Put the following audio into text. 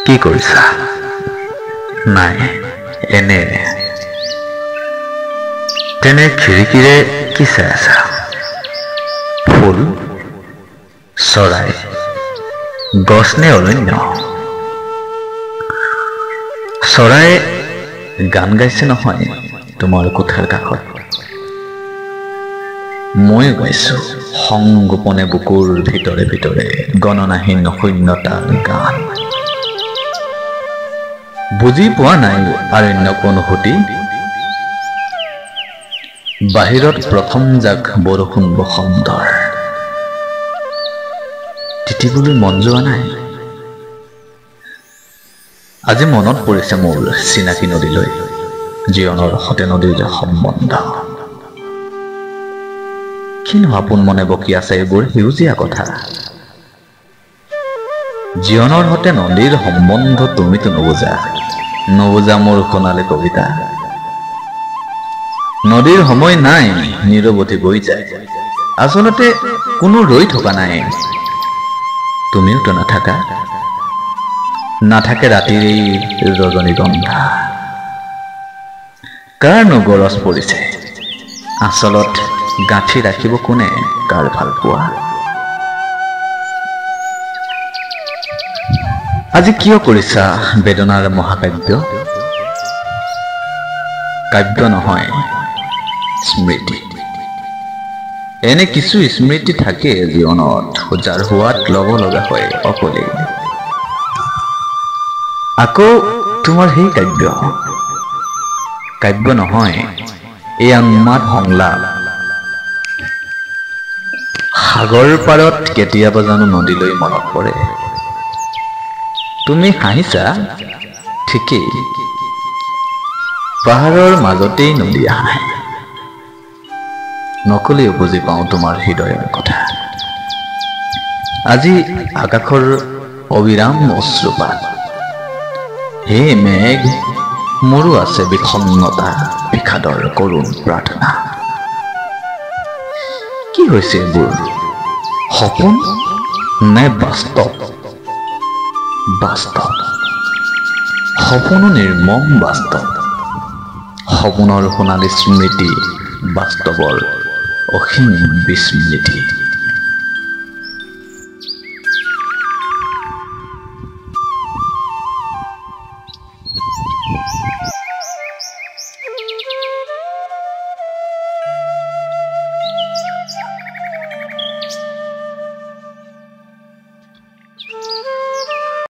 কি কৰিছা? নাই এনে তেনে খিৰিকীৰে কি চাই আছা? ফুল, চৰাই, গছ নে অৰণ্য? চৰাই গান গাইছে নহয় তোমাৰ কোঠাৰ কাষত। মই গাইছো সংগোপনে বুকুৰ ভিতৰে ভিতৰে গণনাহীন শূন্যতাৰ গান। বুজি পোৱা নাই আৰণ্যক অনুভূতি। বাহিৰত প্ৰথম জাক বৰষুণ বসন্তৰ তিতিবলৈ মন যোৱা নাই। আজি মনত পৰিছে মোৰ চিনাকি নদীলৈ, জীৱনৰ সতে নদীৰ সম্বন্ধ। কিনো আপোন মনে বকি আছে এইবোৰ সেউজীয়া কথা। জীৱনৰ সতে নদীৰ সম্বন্ধ তুমিতো নুবুজা মোৰ সোণালী কবিতা। নদীৰ সময় নাই, নিৰৱধি বৈ যায়। আচলতে কোনো ৰৈ থকা নাই, তুমিওতো নাথাকে ৰাতিৰ এই ৰজনীগন্ধা। কাৰণো গৰজ পৰিছে আচলত, গাঁঠি ৰাখিব কোনে কাৰ ভাল পোৱা। আজি কিয় কৰিছা বেদনাৰ মহাকাব্য? কাব্য নহয়, স্মৃতি। এনে কিছু স্মৃতি থাকে জীৱনত, যাৰ সোৱাদ লব লগা হয় অকলে। আকৌ তোমাৰ সেই কাব্য নহয়, এই উন্মাদ সংলাপ। সাগৰ পাৰত কেতিয়াবা জানো নদীলৈ মনত পৰে? তুমি হাঁহিছা ঠিকেই, পাহাৰৰ মাজতেই নদী আহে। নকলেও বুজি পাওঁ তোমাৰ হৃদয়ৰ কথা। আজি আকাশৰ অবিৰাম অশ্ৰুপাত। হে মেঘ, মোৰো আছে বিষণ্ণতা, বিষাদৰ কৰুণ প্ৰাৰ্থনা। কি হৈছে এইবোৰ, সপোন নে বাস্তৱ? বাস্তৱ, সপোনো নিৰ্মম বাস্তৱ। সপোনৰ সোণালী স্মৃতি, বাস্তৱৰ অসীম বিস্মৃতি।